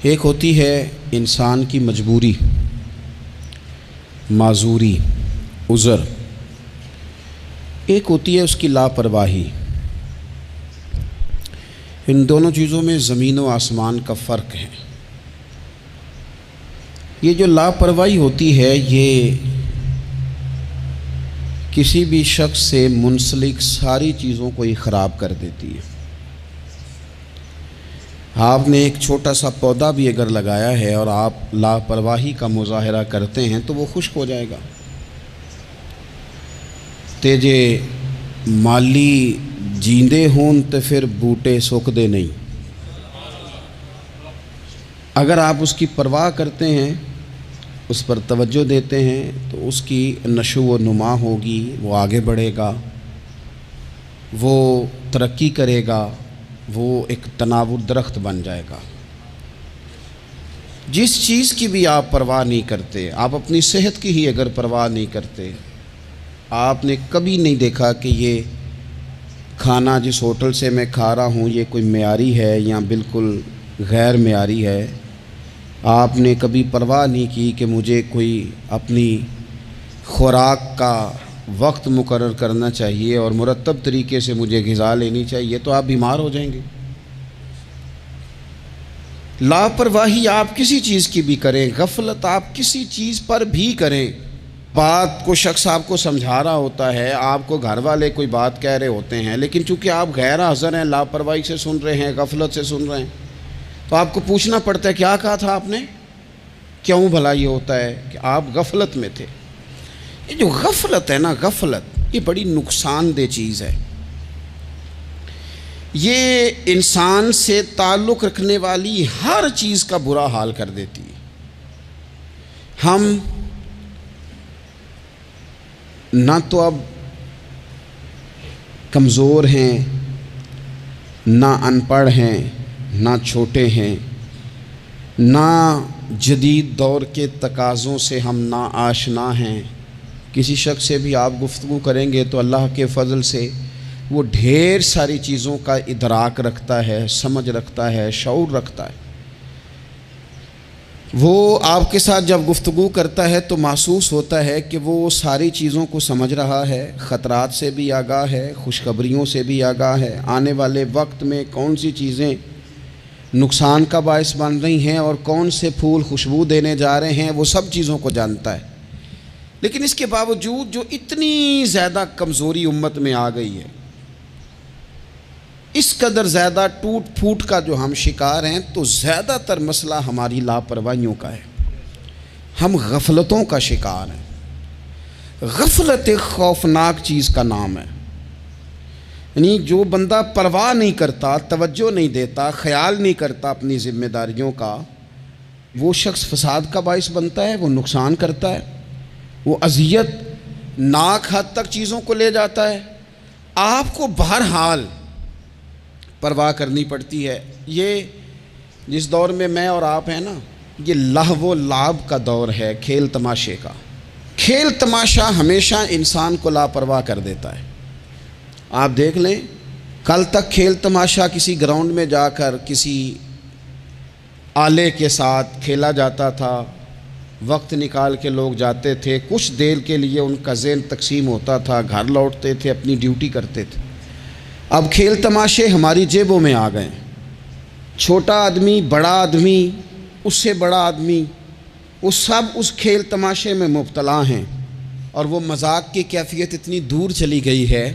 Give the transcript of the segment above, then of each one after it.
ایک ہوتی ہے انسان کی مجبوری، معذوری، عذر، ایک ہوتی ہے اس کی لاپرواہی۔ ان دونوں چیزوں میں زمین و آسمان کا فرق ہے۔ یہ جو لاپرواہی ہوتی ہے یہ کسی بھی شخص سے منسلک ساری چیزوں کو ہی خراب کر دیتی ہے۔ آپ نے ایک چھوٹا سا پودا بھی اگر لگایا ہے اور آپ لاپرواہی کا مظاہرہ کرتے ہیں تو وہ خشک ہو جائے گا۔ تے جے مالی جیندے ہون تو پھر بوٹے سوکھدے نہیں۔ اگر آپ اس کی پرواہ کرتے ہیں، اس پر توجہ دیتے ہیں تو اس کی نشو و نما ہوگی، وہ آگے بڑھے گا، وہ ترقی کرے گا، وہ ایک تناور درخت بن جائے گا۔ جس چیز کی بھی آپ پرواہ نہیں کرتے، آپ اپنی صحت کی ہی اگر پرواہ نہیں کرتے، آپ نے کبھی نہیں دیکھا کہ یہ کھانا جس ہوٹل سے میں کھا رہا ہوں یہ کوئی معیاری ہے یا بالکل غیر معیاری ہے، آپ نے کبھی پرواہ نہیں کی کہ مجھے کوئی اپنی خوراک کا وقت مقرر کرنا چاہیے اور مرتب طریقے سے مجھے غذا لینی چاہیے، تو آپ بیمار ہو جائیں گے۔ لاپرواہی آپ کسی چیز کی بھی کریں، غفلت آپ کسی چیز پر بھی کریں، بات کو شخص آپ کو سمجھا رہا ہوتا ہے، آپ کو گھر والے کوئی بات کہہ رہے ہوتے ہیں، لیکن چونکہ آپ غیر حاضر ہیں، لاپرواہی سے سن رہے ہیں، غفلت سے سن رہے ہیں، تو آپ کو پوچھنا پڑتا ہے کیا کہا تھا آپ نے؟ کیوں بھلا یہ ہوتا ہے کہ آپ غفلت میں تھے۔ یہ جو غفلت ہے نا، غفلت یہ بڑی نقصان دہ چیز ہے۔ یہ انسان سے تعلق رکھنے والی ہر چیز کا برا حال کر دیتی ہے۔ ہم نہ تو اب کمزور ہیں، نہ ان پڑھ ہیں، نہ چھوٹے ہیں، نہ جدید دور کے تقاضوں سے ہم نا آشنا ہیں۔ کسی شخص سے بھی آپ گفتگو کریں گے تو اللہ کے فضل سے وہ ڈھیر ساری چیزوں کا ادراک رکھتا ہے، سمجھ رکھتا ہے، شعور رکھتا ہے۔ وہ آپ کے ساتھ جب گفتگو کرتا ہے تو محسوس ہوتا ہے کہ وہ ساری چیزوں کو سمجھ رہا ہے، خطرات سے بھی آگاہ ہے، خوشخبریوں سے بھی آگاہ ہے، آنے والے وقت میں کون سی چیزیں نقصان کا باعث بن رہی ہیں اور کون سے پھول خوشبو دینے جا رہے ہیں، وہ سب چیزوں کو جانتا ہے۔ لیکن اس کے باوجود جو اتنی زیادہ کمزوری امت میں آ گئی ہے، اس قدر زیادہ ٹوٹ پھوٹ کا جو ہم شکار ہیں، تو زیادہ تر مسئلہ ہماری لاپرواہیوں کا ہے۔ ہم غفلتوں کا شکار ہیں۔ غفلت ایک خوفناک چیز کا نام ہے۔ یعنی جو بندہ پرواہ نہیں کرتا، توجہ نہیں دیتا، خیال نہیں کرتا اپنی ذمہ داریوں کا، وہ شخص فساد کا باعث بنتا ہے، وہ نقصان کرتا ہے، وہ اذیت ناک حد تک چیزوں کو لے جاتا ہے۔ آپ کو بہرحال پرواہ کرنی پڑتی ہے۔ یہ جس دور میں اور آپ ہیں نا، یہ لہو و لعب کا دور ہے، کھیل تماشے کا۔ کھیل تماشا ہمیشہ انسان کو لاپرواہ کر دیتا ہے۔ آپ دیکھ لیں، کل تک کھیل تماشا کسی گراؤنڈ میں جا کر کسی آلے کے ساتھ کھیلا جاتا تھا، وقت نکال کے لوگ جاتے تھے، کچھ دیر کے لیے ان کا ذہن تقسیم ہوتا تھا، گھر لوٹتے تھے، اپنی ڈیوٹی کرتے تھے۔ اب کھیل تماشے ہماری جیبوں میں آ گئے۔ چھوٹا آدمی، بڑا آدمی، اس سے بڑا آدمی، وہ سب اس کھیل تماشے میں مبتلا ہیں، اور وہ مذاق کی کیفیت اتنی دور چلی گئی ہے۔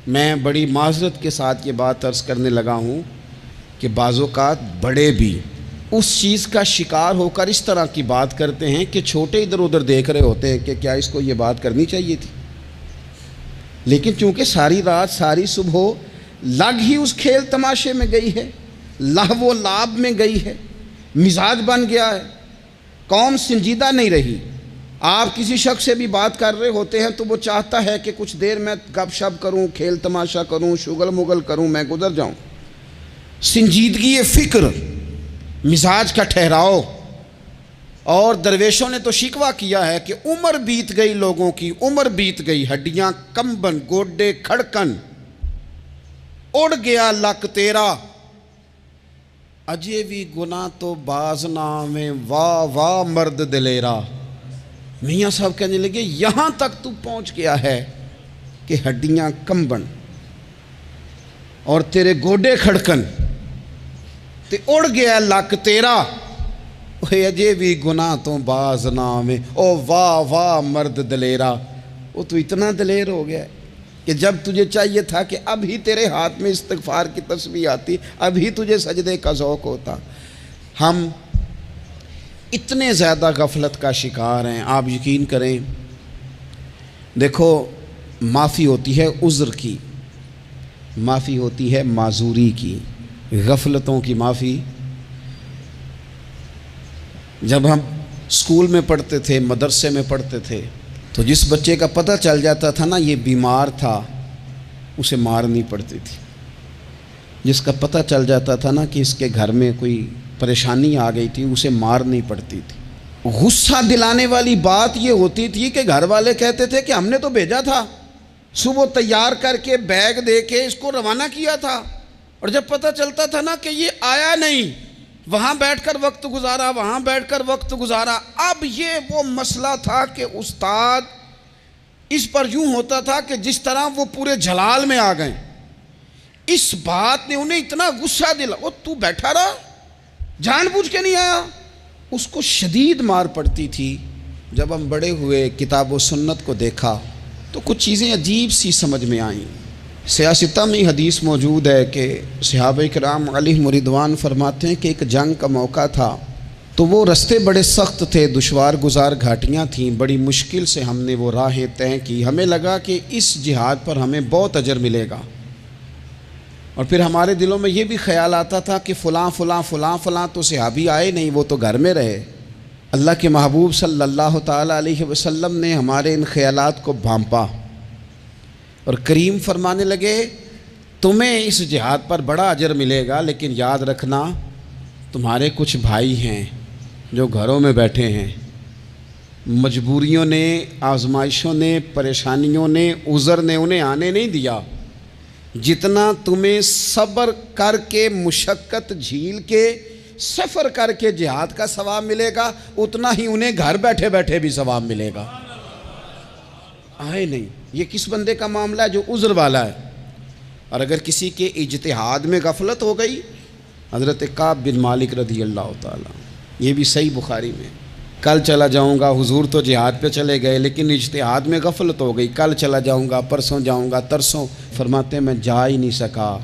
میں بڑی معذرت کے ساتھ یہ بات عرض کرنے لگا ہوں کہ بعض اوقات بڑے بھی اس چیز کا شکار ہو کر اس طرح کی بات کرتے ہیں کہ چھوٹے ادھر ادھر دیکھ رہے ہوتے ہیں کہ کیا اس کو یہ بات کرنی چاہیے تھی، لیکن چونکہ ساری رات ساری صبح لگ ہی اس کھیل تماشے میں گئی ہے، لہو و لعب میں گئی ہے، مزاج بن گیا ہے، قوم سنجیدہ نہیں رہی۔ آپ کسی شخص سے بھی بات کر رہے ہوتے ہیں تو وہ چاہتا ہے کہ کچھ دیر میں گپ شپ کروں، کھیل تماشا کروں، شغل مغل کروں، میں گزر جاؤں۔ سنجیدگی فکر، مزاج کا ٹھہراؤ۔ اور درویشوں نے تو شکوہ کیا ہے کہ عمر بیت گئی، لوگوں کی عمر بیت گئی، ہڈیاں کمبن، گوڈے کھڑکن، اڑ گیا لک تیرا۔ اجے بھی گناہ تو باز نہ میں واہ واہ مرد دلیرا۔ میاں صاحب کہنے لگے یہاں تک تو پہنچ گیا ہے کہ ہڈیاں کمبن اور تیرے گوڈے کھڑکن تے اڑ گیا لک تیرا، اجے بھی گناہ تو باز نہ میں او واہ واہ مرد دلیرا۔ وہ تو اتنا دلیر ہو گیا کہ جب تجھے چاہیے تھا کہ اب ہی تیرے ہاتھ میں استغفار کی تسبیح آتی، اب ہی تجھے سجدے کا ذوق ہوتا۔ ہم اتنے زیادہ غفلت کا شکار ہیں، آپ یقین کریں۔ دیکھو، معافی ہوتی ہے عذر کی، معافی ہوتی ہے معذوری کی، غفلتوں کی معافی۔ جب ہم اسکول میں پڑھتے تھے، مدرسے میں پڑھتے تھے، تو جس بچے کا پتہ چل جاتا تھا نا یہ بیمار تھا، اسے مارنی پڑتی تھی۔ جس کا پتہ چل جاتا تھا نا کہ اس کے گھر میں کوئی پریشانی آ گئی تھی، اسے مارنی پڑتی تھی۔ غصہ دلانے والی بات یہ ہوتی تھی کہ گھر والے کہتے تھے کہ ہم نے تو بھیجا تھا، صبح تیار کر کے بیگ دے کے اس کو روانہ کیا تھا، اور جب پتہ چلتا تھا نا کہ یہ آیا نہیں، وہاں بیٹھ کر وقت گزارا، وہاں بیٹھ کر وقت گزارا۔ اب یہ وہ مسئلہ تھا کہ استاد اس پر یوں ہوتا تھا کہ جس طرح وہ پورے جلال میں آ گئے۔ اس بات نے انہیں اتنا غصہ دلا، وہ تو بیٹھا رہا، جان بوجھ کے نہیں آیا۔ اس کو شدید مار پڑتی تھی۔ جب ہم بڑے ہوئے، کتاب و سنت کو دیکھا تو کچھ چیزیں عجیب سی سمجھ میں آئیں۔ سیاستہ میں حدیث موجود ہے کہ صحابہ کرام علیہم رضوان فرماتے ہیں کہ ایک جنگ کا موقع تھا، تو وہ رستے بڑے سخت تھے، دشوار گزار گھاٹیاں تھیں، بڑی مشکل سے ہم نے وہ راہیں طے کی۔ ہمیں لگا کہ اس جہاد پر ہمیں بہت اجر ملے گا، اور پھر ہمارے دلوں میں یہ بھی خیال آتا تھا کہ فلاں فلاں فلاں فلاں تو صحابی آئے نہیں، وہ تو گھر میں رہے۔ اللہ کے محبوب صلی اللہ تعالیٰ علیہ وسلم نے ہمارے ان خیالات کو بھانپا اور کریم فرمانے لگے تمہیں اس جہاد پر بڑا اجر ملے گا، لیکن یاد رکھنا تمہارے کچھ بھائی ہیں جو گھروں میں بیٹھے ہیں، مجبوریوں نے، آزمائشوں نے، پریشانیوں نے، عذر نے انہیں آنے نہیں دیا۔ جتنا تمہیں صبر کر کے، مشقت جھیل کے، سفر کر کے جہاد کا ثواب ملے گا، اتنا ہی انہیں گھر بیٹھے بیٹھے بھی ثواب ملے گا۔ آئے نہیں، یہ کس بندے کا معاملہ ہے جو عذر والا ہے؟ اور اگر کسی کے اجتہاد میں غفلت ہو گئی، حضرت کعب بن مالک رضی اللہ تعالیٰ، یہ بھی صحیح بخاری میں، کل چلا جاؤں گا، حضور تو جہاد پہ چلے گئے لیکن اجتہاد میں غفلت ہو گئی، کل چلا جاؤں گا، پرسوں جاؤں گا، ترسوں، فرماتے ہیں میں جا ہی نہیں سکا،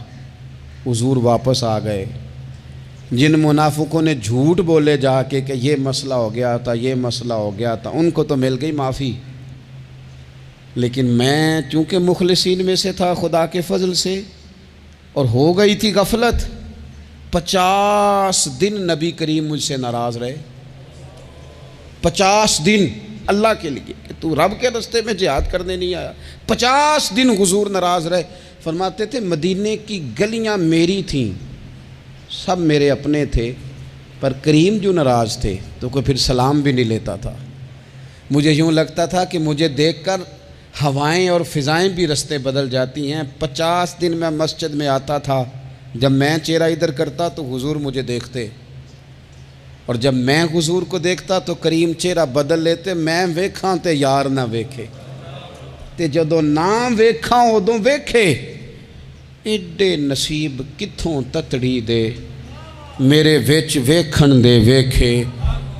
حضور واپس آ گئے۔ جن منافقوں نے جھوٹ بولے جا کے کہ یہ مسئلہ ہو گیا تھا، یہ مسئلہ ہو گیا تھا، ان کو تو مل گئی معافی، لیکن میں چونکہ مخلصین میں سے تھا خدا کے فضل سے، اور ہو گئی تھی غفلت، 50 دن نبی کریم مجھ سے ناراض رہے۔ 50 دن اللہ کے لیے کہ تو رب کے رستے میں جہاد کرنے نہیں آیا، 50 دن حضور ناراض رہے۔ فرماتے تھے مدینے کی گلیاں میری تھیں، سب میرے اپنے تھے، پر کریم جو ناراض تھے تو کوئی پھر سلام بھی نہیں لیتا تھا۔ مجھے یوں لگتا تھا کہ مجھے دیکھ کر ہوائیں اور فضائیں بھی رستے بدل جاتی ہیں۔ 50 دن میں مسجد میں آتا تھا، جب میں چہرہ ادھر کرتا تو حضور مجھے دیکھتے، اور جب میں حضور کو دیکھتا تو کریم چہرہ بدل لیتے، میں ویکھاں تے یار نہ ویکھے، تے جدوں نہ ویکھاں ادوں ویکھے، ایڈے نصیب کتھوں تتڑی دے میرے وچ ویکھن دے ویکھے،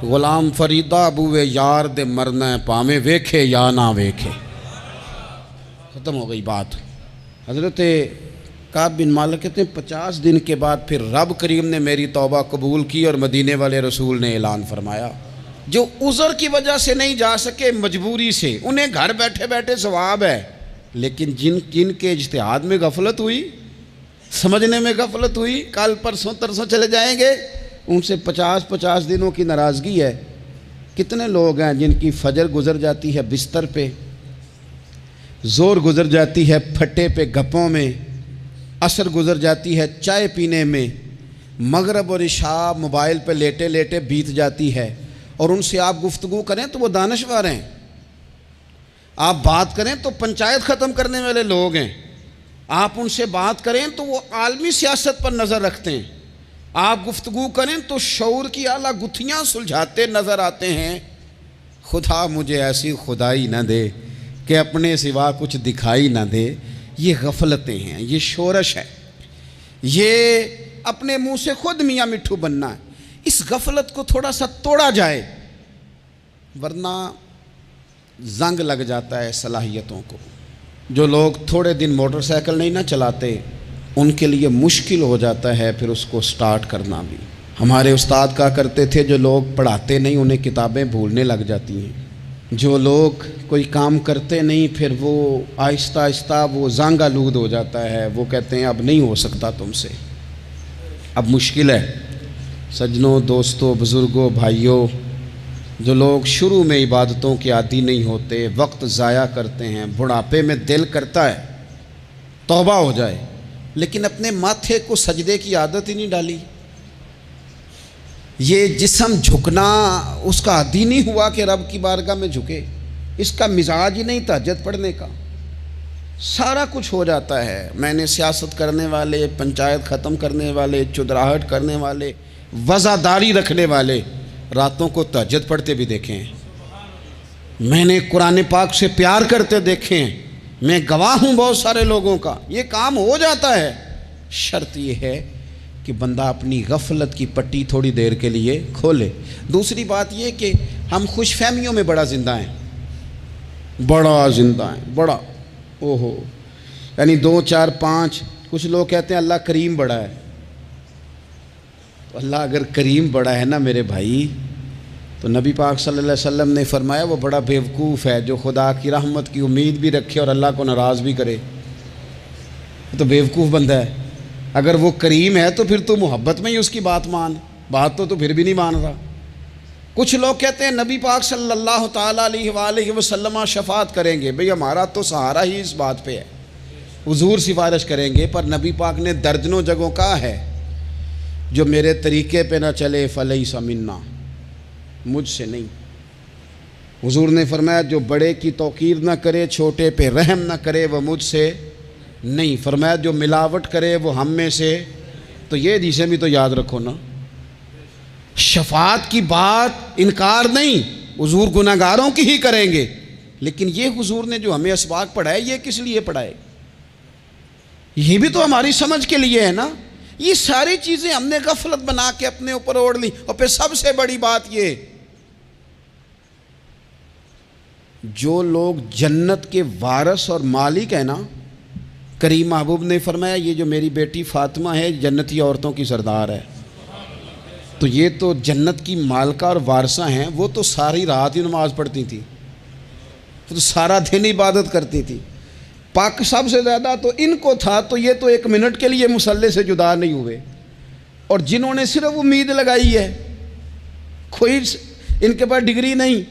غلام فریدہ بوئے یار دے مرنا پاویں ویکھے یا نہ ویکھے۔ ختم ہو گئی بات۔ حضرت کعب بن مالک کہتے ہیں 50 دن کے بعد پھر رب کریم نے میری توبہ قبول کی، اور مدینے والے رسول نے اعلان فرمایا جو عذر کی وجہ سے نہیں جا سکے، مجبوری سے، انہیں گھر بیٹھے بیٹھے ثواب ہے، لیکن جن کے اجتہاد میں غفلت ہوئی، سمجھنے میں غفلت ہوئی، کل پرسوں ترسوں چلے جائیں گے، ان سے 50 دنوں کی ناراضگی ہے۔ کتنے لوگ ہیں جن کی فجر گزر جاتی ہے بستر پہ، زور گزر جاتی ہے پھٹے پہ گپوں میں، عصر گزر جاتی ہے چائے پینے میں، مغرب اور عشاء موبائل پہ لیٹے لیٹے بیت جاتی ہے، اور ان سے آپ گفتگو کریں تو وہ دانشور ہیں، آپ بات کریں تو پنچایت ختم کرنے والے لوگ ہیں، آپ ان سے بات کریں تو وہ عالمی سیاست پر نظر رکھتے ہیں، آپ گفتگو کریں تو شعور کی اعلیٰ گتھیاں سلجھاتے نظر آتے ہیں۔ خدا مجھے ایسی خدائی نہ دے کہ اپنے سوا کچھ دکھائی نہ دے۔ یہ غفلتیں ہیں، یہ شورش ہے، یہ اپنے منہ سے خود میاں مٹھو بننا ہے۔ اس غفلت کو تھوڑا سا توڑا جائے، ورنہ زنگ لگ جاتا ہے صلاحیتوں کو۔ جو لوگ تھوڑے دن موٹر سائیکل نہیں نہ چلاتے، ان کے لیے مشکل ہو جاتا ہے پھر اس کو سٹارٹ کرنا بھی۔ ہمارے استاد کہا کرتے تھے جو لوگ پڑھاتے نہیں انہیں کتابیں بھولنے لگ جاتی ہیں، جو لوگ کوئی کام کرتے نہیں پھر وہ آہستہ آہستہ وہ زنگ آلود ہو جاتا ہے، وہ کہتے ہیں اب نہیں ہو سکتا تم سے، اب مشکل ہے۔ سجنوں، دوستوں، بزرگوں، بھائیوں، جو لوگ شروع میں عبادتوں کے عادی نہیں ہوتے، وقت ضائع کرتے ہیں، بڑھاپے میں دل کرتا ہے توبہ ہو جائے، لیکن اپنے ماتھے کو سجدے کی عادت ہی نہیں ڈالی۔ یہ جسم جھکنا اس کا عادی نہیں ہوا کہ رب کی بارگاہ میں جھکے، اس کا مزاج ہی نہیں تہجد پڑھنے کا۔ سارا کچھ ہو جاتا ہے۔ میں نے سیاست کرنے والے، پنچایت ختم کرنے والے، چدراہٹ کرنے والے، وزاداری رکھنے والے راتوں کو تہجد پڑھتے بھی دیکھے ہیں۔ میں نے قرآن پاک سے پیار کرتے دیکھے ہیں، میں گواہ ہوں بہت سارے لوگوں کا۔ یہ کام ہو جاتا ہے، شرط یہ ہے کہ بندہ اپنی غفلت کی پٹی تھوڑی دیر کے لیے کھولے۔ دوسری بات یہ کہ ہم خوش فہمیوں میں بڑا زندہ ہیں، بڑا زندہ ہیں، بڑا اوہو، یعنی 2 4 5۔ کچھ لوگ کہتے ہیں اللہ کریم بڑا ہے۔ تو اللہ اگر کریم بڑا ہے نا میرے بھائی، تو نبی پاک صلی اللہ علیہ وسلم نے فرمایا وہ بڑا بیوقوف ہے جو خدا کی رحمت کی امید بھی رکھے اور اللہ کو ناراض بھی کرے، تو بیوقوف بندہ ہے۔ اگر وہ کریم ہے تو پھر تو محبت میں ہی اس کی بات مان، بات تو پھر بھی نہیں مان رہا۔ کچھ لوگ کہتے ہیں نبی پاک صلی اللہ تعالیٰ علیہ وآلہ وسلم شفاعت کریں گے۔ بھئی ہمارا تو سہارا ہی اس بات پہ ہے، حضور سفارش کریں گے، پر نبی پاک نے درجنوں جگہوں کہا ہے جو میرے طریقے پہ نہ چلے فلیس منا، مجھ سے نہیں۔ حضور نے فرمایا جو بڑے کی توقیر نہ کرے، چھوٹے پہ رحم نہ کرے، وہ مجھ سے نہیں۔ فرمایا جو ملاوٹ کرے وہ ہم میں سے۔ تو یہ حدیثیں بھی تو یاد رکھو نا۔ شفاعت کی بات انکار نہیں، حضور گناہگاروں کی ہی کریں گے، لیکن یہ حضور نے جو ہمیں اسباق پڑھائے یہ کس لیے پڑھائے؟ یہ بھی تو ہماری سمجھ کے لیے ہے نا۔ یہ ساری چیزیں ہم نے غفلت بنا کے اپنے اوپر اوڑھ لی۔ اور پھر سب سے بڑی بات یہ، جو لوگ جنت کے وارث اور مالک ہیں نا، کریم محبوب نے فرمایا یہ جو میری بیٹی فاطمہ ہے جنتی عورتوں کی سردار ہے، تو یہ تو جنت کی مالکہ اور وارثہ ہیں۔ وہ تو ساری رات ہی نماز پڑھتی تھی، وہ تو سارا دن عبادت کرتی تھی۔ پاک سب سے زیادہ تو ان کو تھا، تو یہ تو 1 منٹ کے لیے مصلی سے جدا نہیں ہوئے۔ اور جنہوں نے صرف امید لگائی ہے، کوئی ان کے پاس ڈگری نہیں،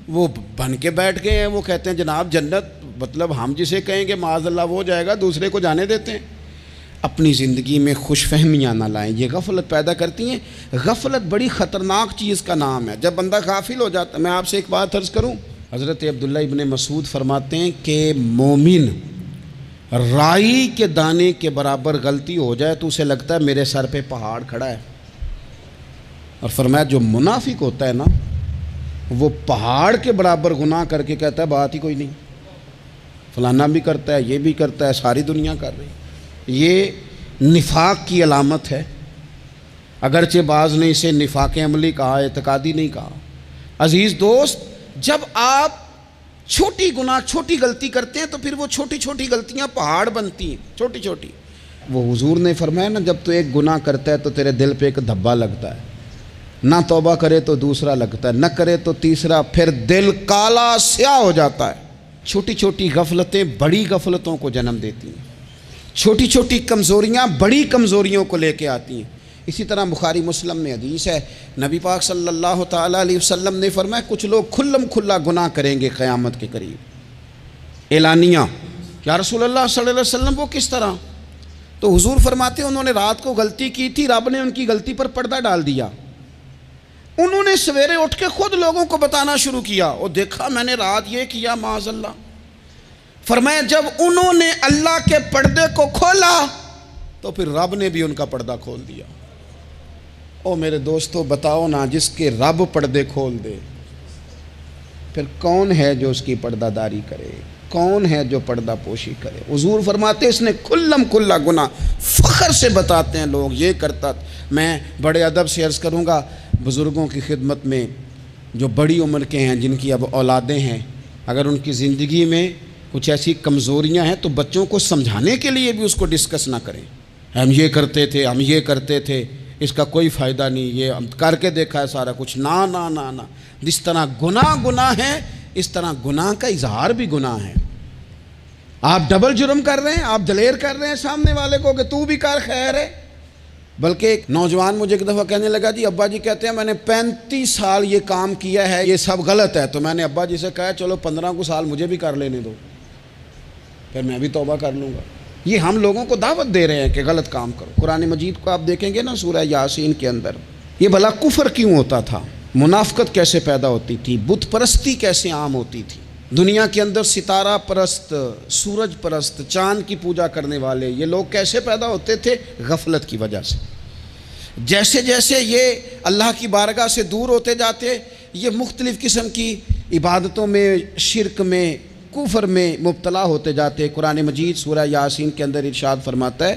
وہ بن کے بیٹھ گئے ہیں۔ وہ کہتے ہیں جناب جنت مطلب ہم جسے کہیں گے معاذ اللہ وہ جائے گا، دوسرے کو جانے دیتے ہیں۔ اپنی زندگی میں خوش فہمیاں نہ لائیں، یہ غفلت پیدا کرتی ہیں۔ غفلت بڑی خطرناک چیز کا نام ہے۔ جب بندہ غافل ہو جاتا ہے، میں آپ سے ایک بات عرض کروں، حضرت عبداللہ ابن مسعود فرماتے ہیں کہ مومن رائی کے دانے کے برابر غلطی ہو جائے تو اسے لگتا ہے میرے سر پہ پہاڑ کھڑا ہے، اور فرمایا جو منافق ہوتا ہے نا وہ پہاڑ کے برابر گناہ کر کے کہتا ہے بات ہی کوئی نہیں، فلانا بھی کرتا ہے، یہ بھی کرتا ہے، ساری دنیا کر رہی۔ یہ نفاق کی علامت ہے، اگرچہ بعض نے اسے نفاق عملی کہا، اعتقادی نہیں کہا۔ عزیز دوست، جب آپ چھوٹی گناہ چھوٹی غلطی کرتے ہیں تو پھر وہ چھوٹی چھوٹی غلطیاں پہاڑ بنتی ہیں، چھوٹی چھوٹی۔ وہ حضور نے فرمایا نا جب تو ایک گناہ کرتا ہے تو تیرے دل پہ ایک دھبا لگتا ہے، نہ توبہ کرے تو دوسرا لگتا ہے، نہ کرے تو تیسرا، پھر دل کالا سیاہ ہو جاتا ہے۔ چھوٹی چھوٹی غفلتیں بڑی غفلتوں کو جنم دیتی ہیں، چھوٹی چھوٹی کمزوریاں بڑی کمزوریوں کو لے کے آتی ہیں۔ اسی طرح بخاری مسلم میں حدیث ہے، نبی پاک صلی اللہ تعالیٰ علیہ وسلم نے فرمایا کچھ لوگ کھلم کھلا گناہ کریں گے قیامت کے قریب، اعلانیہ۔ یا رسول اللہ صلی اللہ علیہ وسلم وہ کس طرح؟ تو حضور فرماتے ہیں انہوں نے رات کو غلطی کی تھی، رب نے ان کی غلطی پر پردہ ڈال دیا، انہوں نے سویرے اٹھ کے خود لوگوں کو بتانا شروع کیا، اور دیکھا میں نے رات یہ کیا معاذ اللہ۔ فرمایا جب انہوں نے اللہ کے پردے کو کھولا تو پھر رب نے بھی ان کا پردہ کھول دیا۔ او میرے دوستو بتاؤ نا، جس کے رب پردے کھول دے پھر کون ہے جو اس کی پردہ داری کرے؟ کون ہے جو پردہ پوشی کرے؟ حضور فرماتے اس نے کلم کلا گناہ، فخر سے بتاتے ہیں لوگ یہ کرتا۔ میں بڑے ادب سے عرض کروں گا بزرگوں کی خدمت میں، جو بڑی عمر کے ہیں، جن کی اب اولادیں ہیں، اگر ان کی زندگی میں کچھ ایسی کمزوریاں ہیں تو بچوں کو سمجھانے کے لیے بھی اس کو ڈسکس نہ کریں۔ ہم یہ کرتے تھے، ہم یہ کرتے تھے، اس کا کوئی فائدہ نہیں، یہ ہم کر کے دیکھا ہے سارا کچھ۔ نہ نہ نہ نہ، جس طرح گناہ ہے اس طرح گناہ کا اظہار بھی گناہ ہے۔ آپ ڈبل جرم کر رہے ہیں، آپ دلیر کر رہے ہیں سامنے والے کو کہ تو بھی کر، خیر ہے۔ بلکہ ایک نوجوان مجھے ایک دفعہ کہنے لگا جی ابا جی کہتے ہیں میں نے 35 سال یہ کام کیا ہے، یہ سب غلط ہے۔ تو میں نے ابا جی سے کہا چلو 15 سال مجھے بھی کر لینے دو، پھر میں بھی توبہ کر لوں گا۔ یہ ہم لوگوں کو دعوت دے رہے ہیں کہ غلط کام کرو۔ قرآن مجید کو آپ دیکھیں گے نا سورہ یاسین کے اندر، یہ بھلا کفر کیوں ہوتا تھا، منافقت کیسے پیدا ہوتی تھی، بت پرستی کیسے عام ہوتی تھی، دنیا کے اندر ستارہ پرست، سورج پرست، چاند کی پوجا کرنے والے یہ لوگ کیسے پیدا ہوتے تھے؟ غفلت کی وجہ سے۔ جیسے جیسے یہ اللہ کی بارگاہ سے دور ہوتے جاتے، یہ مختلف قسم کی عبادتوں میں، شرک میں، کفر میں مبتلا ہوتے جاتے۔ قرآن مجید سورہ یاسین کے اندر ارشاد فرماتا ہے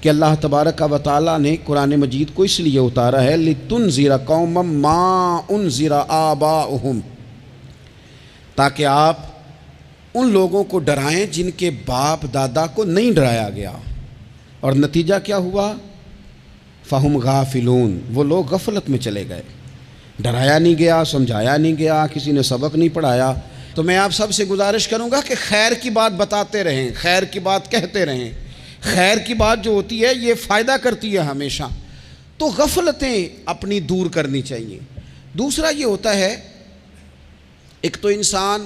کہ اللہ تبارک و تعالیٰ نے قرآن مجید کو اس لیے اتارا ہے لِتُنذِرَ قَوْمًا مَا أُنذِرَ آبَاؤُهُمْ، تاکہ آپ ان لوگوں کو ڈرائیں جن کے باپ دادا کو نہیں ڈرایا گیا۔ اور نتیجہ کیا ہوا؟ فَهُمْ غَافِلُونَ، وہ لوگ غفلت میں چلے گئے، ڈرایا نہیں گیا، سمجھایا نہیں گیا، کسی نے سبق نہیں پڑھایا۔ تو میں آپ سب سے گزارش کروں گا کہ خیر کی بات بتاتے رہیں، خیر کی بات کہتے رہیں۔ خیر کی بات جو ہوتی ہے یہ فائدہ کرتی ہے ہمیشہ، تو غفلتیں اپنی دور کرنی چاہیے۔ دوسرا یہ ہوتا ہے، ایک تو انسان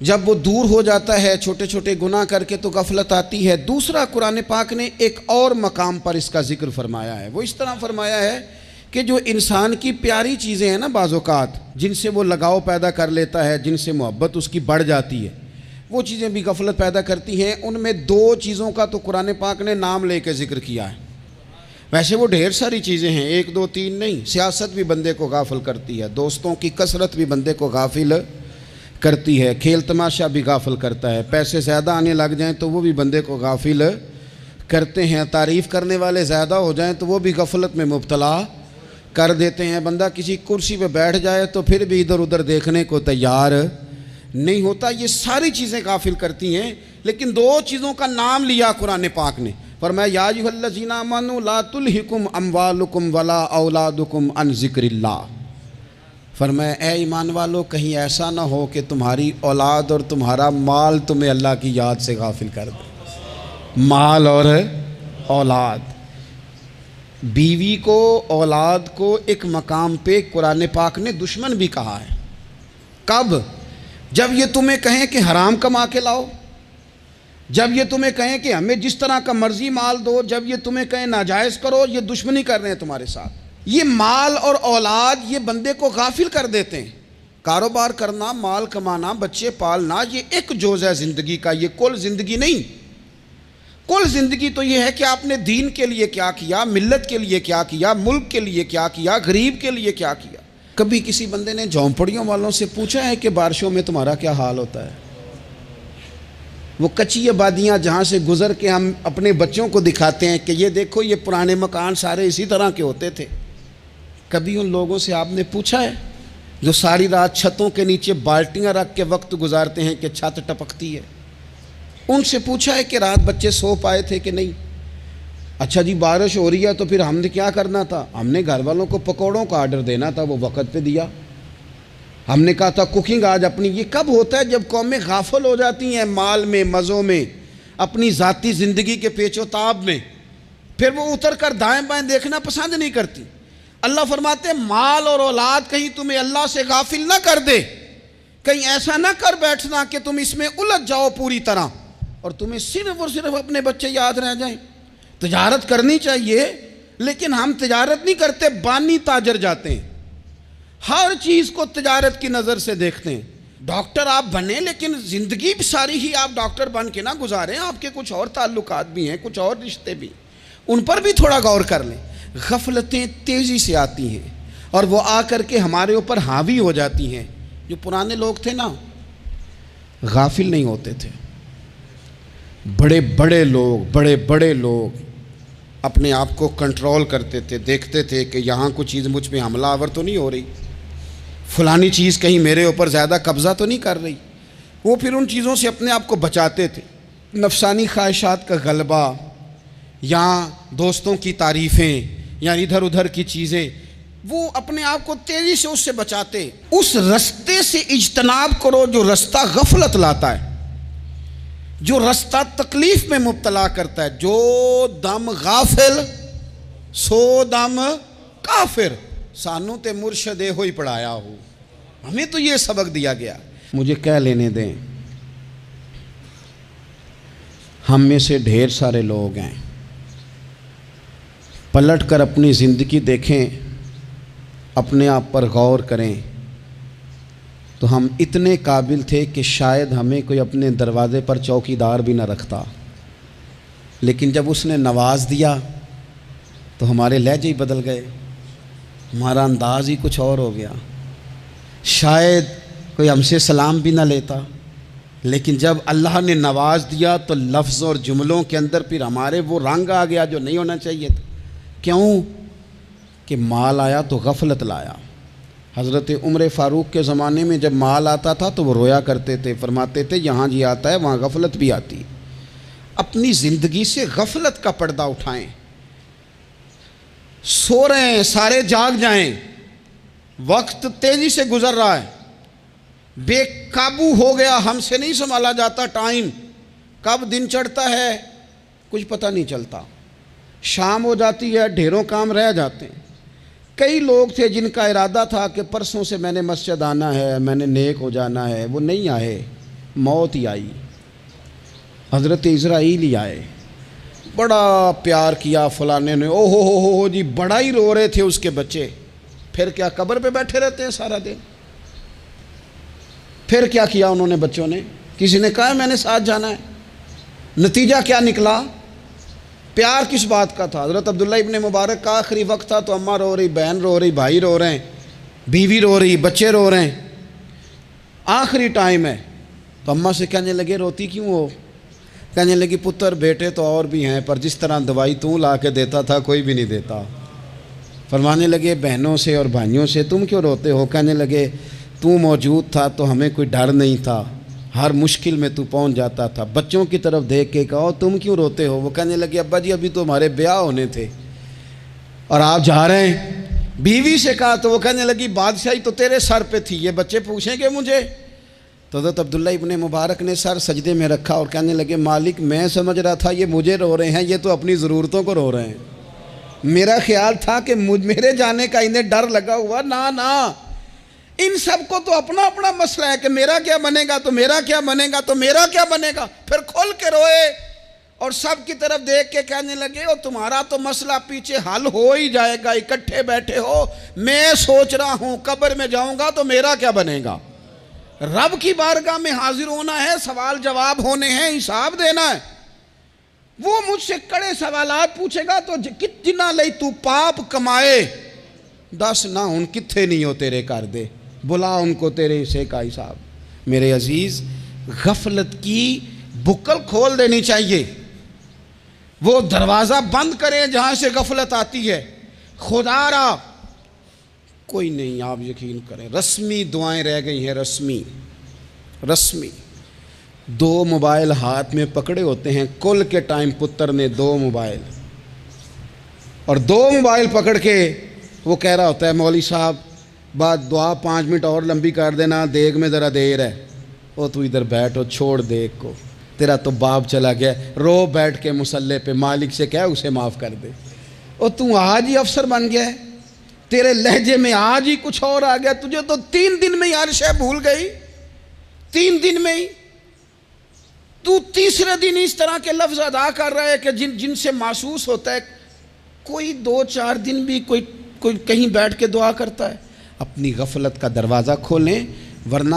جب وہ دور ہو جاتا ہے چھوٹے چھوٹے گناہ کر کے تو غفلت آتی ہے۔ دوسرا قرآن پاک نے ایک اور مقام پر اس کا ذکر فرمایا ہے، وہ اس طرح فرمایا ہے کہ جو انسان کی پیاری چیزیں ہیں نا بعض اوقات، جن سے وہ لگاؤ پیدا کر لیتا ہے، جن سے محبت اس کی بڑھ جاتی ہے، وہ چیزیں بھی غفلت پیدا کرتی ہیں۔ ان میں 2 چیزوں کا تو قرآن پاک نے نام لے کے ذکر کیا ہے۔ ویسے وہ ڈھیر ساری چیزیں ہیں، 1 2 3 نہیں۔ سیاست بھی بندے کو غافل کرتی ہے، دوستوں کی کثرت بھی بندے کو غافل کرتی ہے، کھیل تماشا بھی غافل کرتا ہے، پیسے زیادہ آنے لگ جائیں تو وہ بھی بندے کو غافل کرتے ہیں، تعریف کرنے والے زیادہ ہو جائیں تو وہ بھی غفلت میں مبتلا کر دیتے ہیں۔ بندہ کسی کرسی پہ بیٹھ جائے تو پھر بھی ادھر ادھر دیکھنے کو تیار نہیں ہوتا۔ یہ ساری چیزیں غافل کرتی ہیں، لیکن 2 چیزوں کا نام لیا قرآن پاک نے، فرمایا یا ایھا الذین آمنوا لا تلھکم اموالکم ولا اولادکم عن ذکر اللہ۔ فرمایا اے ایمان والو، کہیں ایسا نہ ہو کہ تمہاری اولاد اور تمہارا مال تمہیں اللہ کی یاد سے غافل کر دے۔ مال اور اولاد، بیوی کو، اولاد کو ایک مقام پہ قرآن پاک نے دشمن بھی کہا ہے۔ کب؟ جب یہ تمہیں کہیں کہ حرام کما کے لاؤ، جب یہ تمہیں کہیں کہ ہمیں جس طرح کا مرضی مال دو، جب یہ تمہیں کہیں ناجائز کرو، یہ دشمنی کر رہے ہیں تمہارے ساتھ۔ یہ مال اور اولاد یہ بندے کو غافل کر دیتے ہیں۔ کاروبار کرنا، مال کمانا، بچے پالنا، یہ ایک جز ہے زندگی کا، یہ کل زندگی نہیں۔ کل زندگی تو یہ ہے کہ آپ نے دین کے لیے کیا کیا، ملت کے لیے کیا کیا، ملک کے لیے کیا کیا، غریب کے لیے کیا کیا۔ کبھی کسی بندے نے جھونپڑیوں والوں سے پوچھا ہے کہ بارشوں میں تمہارا کیا حال ہوتا ہے؟ وہ کچی آبادیاں جہاں سے گزر کے ہم اپنے بچوں کو دکھاتے ہیں کہ یہ دیکھو یہ پرانے مکان سارے اسی طرح کے ہوتے تھے، کبھی ان لوگوں سے آپ نے پوچھا ہے جو ساری رات چھتوں کے نیچے بالٹیاں رکھ کے وقت گزارتے ہیں کہ چھت ٹپکتی ہے؟ ان سے پوچھا ہے کہ رات بچے سو پائے تھے کہ نہیں؟ اچھا جی بارش ہو رہی ہے تو پھر ہم نے کیا کرنا تھا؟ ہم نے گھر والوں کو پکوڑوں کا آرڈر دینا تھا، وہ وقت پہ دیا۔ ہم نے کہا تھا کوکنگ آج اپنی۔ یہ کب ہوتا ہے؟ جب قومیں غافل ہو جاتی ہیں مال میں، مزوں میں، اپنی ذاتی زندگی کے پیچ و تاب میں، پھر وہ اتر کر دائیں بائیں دیکھنا پسند نہیں کرتی۔ اللہ فرماتے ہیں مال اور اولاد کہیں تمہیں اللہ سے غافل نہ کر دے، کہیں ایسا نہ کر بیٹھنا کہ تم اس میں الجھ جاؤ پوری طرح اور تمہیں صرف اور صرف اپنے بچے یاد رہ جائیں۔ تجارت کرنی چاہیے، لیکن ہم تجارت نہیں کرتے، بانی تاجر جاتے ہیں، ہر چیز کو تجارت کی نظر سے دیکھتے ہیں۔ ڈاکٹر آپ بنیں لیکن زندگی ساری ہی آپ ڈاکٹر بن کے نہ گزاریں، آپ کے کچھ اور تعلقات بھی ہیں، کچھ اور رشتے بھی، ان پر بھی تھوڑا غور کر لیں۔ غفلتیں تیزی سے آتی ہیں اور وہ آ کر کے ہمارے اوپر حاوی ہو جاتی ہیں۔ جو پرانے لوگ تھے نا، غافل نہیں ہوتے تھے، بڑے بڑے لوگ اپنے آپ کو کنٹرول کرتے تھے، دیکھتے تھے کہ یہاں کوئی چیز مجھ پہ حملہ آور تو نہیں ہو رہی، فلانی چیز کہیں میرے اوپر زیادہ قبضہ تو نہیں کر رہی۔ وہ پھر ان چیزوں سے اپنے آپ کو بچاتے تھے۔ نفسانی خواہشات کا غلبہ یا دوستوں کی تعریفیں یا ادھر ادھر کی چیزیں، وہ اپنے آپ کو تیزی سے اس سے بچاتے۔ اس رستے سے اجتناب کرو جو رستہ غفلت لاتا ہے، جو رستہ تکلیف میں مبتلا کرتا ہے۔ جو دم غافل سو دم کافر، سانو تے مرشد ہوئی پڑھایا ہو، ہمیں تو یہ سبق دیا گیا۔ مجھے کہہ لینے دیں، ہم میں سے ڈھیر سارے لوگ ہیں، پلٹ کر اپنی زندگی دیکھیں، اپنے آپ پر غور کریں، تو ہم اتنے قابل تھے کہ شاید ہمیں کوئی اپنے دروازے پر چوکیدار بھی نہ رکھتا، لیکن جب اس نے نواز دیا تو ہمارے لہجے ہی بدل گئے، ہمارا انداز ہی کچھ اور ہو گیا۔ شاید کوئی ہم سے سلام بھی نہ لیتا، لیکن جب اللہ نے نواز دیا تو لفظ اور جملوں کے اندر پھر ہمارے وہ رنگ آ گیا جو نہیں ہونا چاہیے تھا۔ کیوں؟ کہ مال آیا تو غفلت لایا۔ حضرت عمر فاروق کے زمانے میں جب مال آتا تھا تو وہ رویا کرتے تھے، فرماتے تھے یہاں جی آتا ہے وہاں غفلت بھی آتی۔ اپنی زندگی سے غفلت کا پردہ اٹھائیں۔ سو رہے ہیں، سارے جاگ جائیں، وقت تیزی سے گزر رہا ہے، بے قابو ہو گیا، ہم سے نہیں سنبھالا جاتا ٹائم، کب دن چڑھتا ہے کچھ پتہ نہیں چلتا، شام ہو جاتی ہے، ڈھیروں کام رہ جاتے ہیں۔ کئی لوگ تھے جن کا ارادہ تھا کہ پرسوں سے میں نے مسجد آنا ہے، میں نے نیک ہو جانا ہے، وہ نہیں آئے، موت ہی آئی۔ حضرت اسرائیل ہی آئے، بڑا پیار کیا فلانے نے، او ہو جی، بڑا ہی رو رہے تھے اس کے بچے۔ پھر کیا قبر پہ بیٹھے رہتے ہیں سارا دن؟ پھر کیا کیا انہوں نے بچوں نے؟ کسی نے کہا میں نے ساتھ جانا ہے؟ نتیجہ کیا نکلا؟ پیار کس بات کا تھا؟ حضرت عبداللہ ابن مبارک کا آخری وقت تھا تو اماں رو رہی، بہن رو رہی، بھائی رو رہے ہیں، بیوی رو رہی، بچے رو رہے ہیں، آخری ٹائم ہے تو اماں سے کہنے لگے روتی کیوں ہو؟ کہنے لگی پتر بیٹے تو اور بھی ہیں پر جس طرح دوائی تو لا کے دیتا تھا کوئی بھی نہیں دیتا۔ فرمانے لگے بہنوں سے اور بھائیوں سے تم کیوں روتے ہو؟ کہنے لگے تو موجود تھا تو ہمیں کوئی ڈر نہیں تھا، ہر مشکل میں تو پہنچ جاتا تھا۔ بچوں کی طرف دیکھ کے کہو تم کیوں روتے ہو؟ وہ کہنے لگے ابا جی ابھی تو ہمارے بیاہ ہونے تھے اور آپ جا رہے ہیں۔ بیوی سے کہا تو وہ کہنے لگی بادشاہی تو تیرے سر پہ تھی، یہ بچے پوچھیں گے مجھے؟ تو حضرت عبداللہ ابن مبارک نے سر سجدے میں رکھا اور کہنے لگے مالک میں سمجھ رہا تھا یہ مجھے رو رہے ہیں، یہ تو اپنی ضرورتوں کو رو رہے ہیں، میرا خیال تھا کہ میرے جانے کا انہیں ڈر لگا ہوا۔ نہ ان سب کو تو اپنا اپنا مسئلہ ہے کہ میرا کیا بنے گا تو میرا کیا بنے گا تو میرا کیا بنے گا، پھر کھول کے روئے اور سب کی طرف دیکھ کے کہنے لگے اور تمہارا تو مسئلہ پیچھے حل ہو ہی جائے گا، اکٹھے بیٹھے ہو، میں سوچ رہا ہوں قبر میں جاؤں گا تو میرا کیا بنے گا۔ رب کی بارگاہ میں حاضر ہونا ہے، سوال جواب ہونے ہیں، حساب دینا ہے۔ وہ مجھ سے کڑے سوالات پوچھے گا تو کتنا لئی تو پاپ کمائے، دس نہ ان کتھے نہیں ہو تیرے کر دے، بلا ان کو تیرے حصے کا حساب۔ میرے عزیز غفلت کی بکل کھول دینی چاہیے، وہ دروازہ بند کریں جہاں سے غفلت آتی ہے۔ خدا را کوئی نہیں، آپ یقین کریں رسمی دعائیں رہ گئی ہیں، رسمی 2 موبائل ہاتھ میں پکڑے ہوتے ہیں، کل کے ٹائم پتر نے 2 موبائل اور 2 موبائل پکڑ کے وہ کہہ رہا ہوتا ہے مولوی صاحب بات دعا 5 منٹ اور لمبی کر دینا، دیگ میں ذرا دیر ہے۔ وہ تو ادھر بیٹھو، چھوڑ دیگ کو، تیرا تو باپ چلا گیا، رو بیٹھ کے مصلے پہ، مالک سے کہہ اسے معاف کر دے۔ اور تو آج ہی افسر بن گیا ہے، تیرے لہجے میں آج ہی کچھ اور آ گیا، تجھے تو 3 دن میں ہی ہر شے بھول گئی، 3 دن میں ہی تو تیسرے دن اس طرح کے لفظ ادا کر رہا ہے کہ جن سے محسوس ہوتا ہے کوئی 2-4 دن بھی کوئی کہیں بیٹھ کے دعا کرتا ہے۔ اپنی غفلت کا دروازہ کھولیں، ورنہ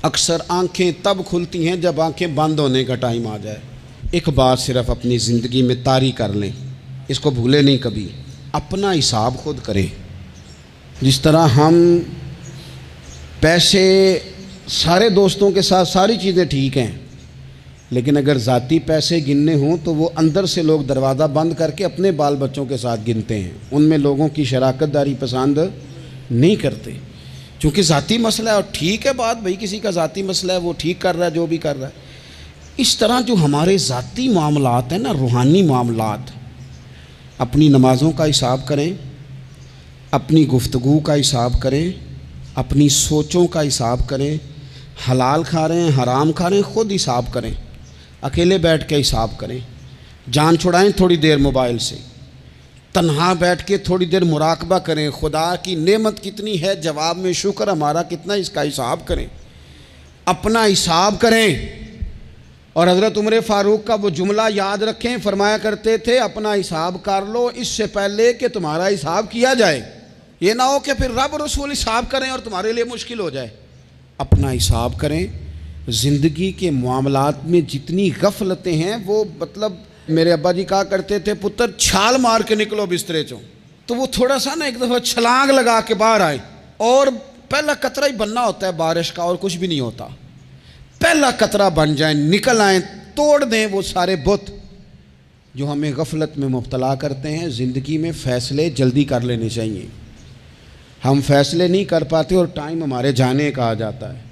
اکثر آنکھیں تب کھلتی ہیں جب آنکھیں بند ہونے کا ٹائم آ جائے۔ ایک بات صرف اپنی زندگی میں طاری کر لیں، اس کو بھولے نہیں کبھی۔ اپنا حساب خود کرے۔ جس طرح ہم پیسے سارے دوستوں کے ساتھ ساری چیزیں ٹھیک ہیں، لیکن اگر ذاتی پیسے گننے ہوں تو وہ اندر سے لوگ دروازہ بند کر کے اپنے بال بچوں کے ساتھ گنتے ہیں، ان میں لوگوں کی شراکت داری پسند نہیں کرتے، چونکہ ذاتی مسئلہ ہے۔ اور ٹھیک ہے بات، بھئی کسی کا ذاتی مسئلہ ہے، وہ ٹھیک کر رہا ہے جو بھی کر رہا ہے۔ اس طرح جو ہمارے ذاتی معاملات ہیں نا، روحانی معاملات، اپنی نمازوں کا حساب کریں، اپنی گفتگو کا حساب کریں، اپنی سوچوں کا حساب کریں، حلال کھا رہے ہیں حرام کھا رہے ہیں خود حساب کریں، اکیلے بیٹھ کے حساب کریں، جان چھڑائیں تھوڑی دیر موبائل سے، تنہا بیٹھ کے تھوڑی دیر مراقبہ کریں، خدا کی نعمت کتنی ہے، جواب میں شکر ہمارا کتنا، اس کا حساب کریں، اپنا حساب کریں۔ اور حضرت عمر فاروق کا وہ جملہ یاد رکھیں، فرمایا کرتے تھے اپنا حساب کر لو اس سے پہلے کہ تمہارا حساب کیا جائے، یہ نہ ہو کہ پھر رب رسول حساب کریں اور تمہارے لیے مشکل ہو جائے۔ اپنا حساب کریں۔ زندگی کے معاملات میں جتنی غفلتیں ہیں، وہ مطلب میرے ابا جی کہا کرتے تھے پتر چھال مار کے نکلو بسترے چوں، تو وہ تھوڑا سا نا ایک دفعہ چھلانگ لگا کے باہر آئے، اور پہلا قطرہ ہی بننا ہوتا ہے بارش کا، اور کچھ بھی نہیں ہوتا، پہلا قطرہ بن جائیں، نکل آئیں، توڑ دیں وہ سارے بت جو ہمیں غفلت میں مبتلا کرتے ہیں۔ زندگی میں فیصلے جلدی کر لینے چاہیے، ہم فیصلے نہیں کر پاتے اور ٹائم ہمارے جانے کا آ جاتا ہے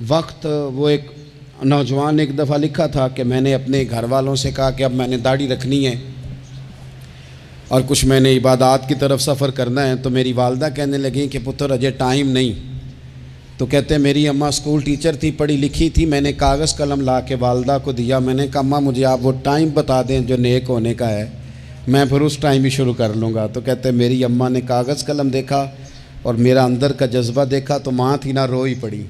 وقت۔ وہ ایک نوجوان نے ایک دفعہ لکھا تھا کہ میں نے اپنے گھر والوں سے کہا کہ اب میں نے داڑھی رکھنی ہے اور کچھ میں نے عبادات کی طرف سفر کرنا ہے، تو میری والدہ کہنے لگیں کہ پتر اجے ٹائم نہیں۔ تو کہتے ہیں میری اماں اسکول ٹیچر تھی، پڑھی لکھی تھی، میں نے کاغذ قلم لا کے والدہ کو دیا، میں نے کہا اماں مجھے آپ وہ ٹائم بتا دیں جو نیک ہونے کا ہے، میں پھر اس ٹائم ہی شروع کر لوں گا۔ تو کہتے ہیں میری اماں نے کاغذ قلم دیکھا اور میرا اندر کا جذبہ دیکھا تو ماں تھی نہ، روئی پڑی،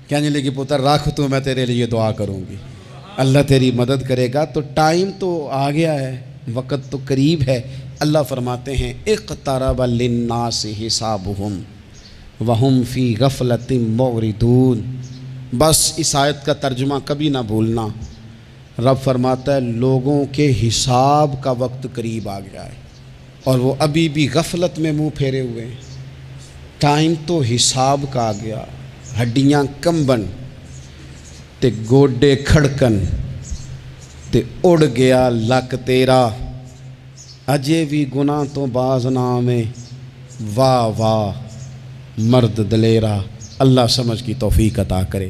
کہنے لگی پتر رکھ تو میں تیرے لیے دعا کروں گی، اللہ تیری مدد کرے گا۔ تو ٹائم تو آ گیا ہے، وقت تو قریب ہے۔ اللہ فرماتے ہیں اقترب للناس حسابہم وہم فی غفلۃ معرضون۔ بس اس آیت کا ترجمہ کبھی نہ بھولنا، رب فرماتا ہے لوگوں کے حساب کا وقت قریب آ گیا ہے اور وہ ابھی بھی غفلت میں منہ پھیرے ہوئے ہیں۔ ٹائم تو حساب کا آ گیا، ہڈیاں کمبن تے گوڈے کھڑکن تے اڑ گیا لک تیرا، اجے بھی گناہ تو باز نہ آویں، واہ واہ مرد دلیرا۔ اللہ سمجھ کی توفیق عطا کرے۔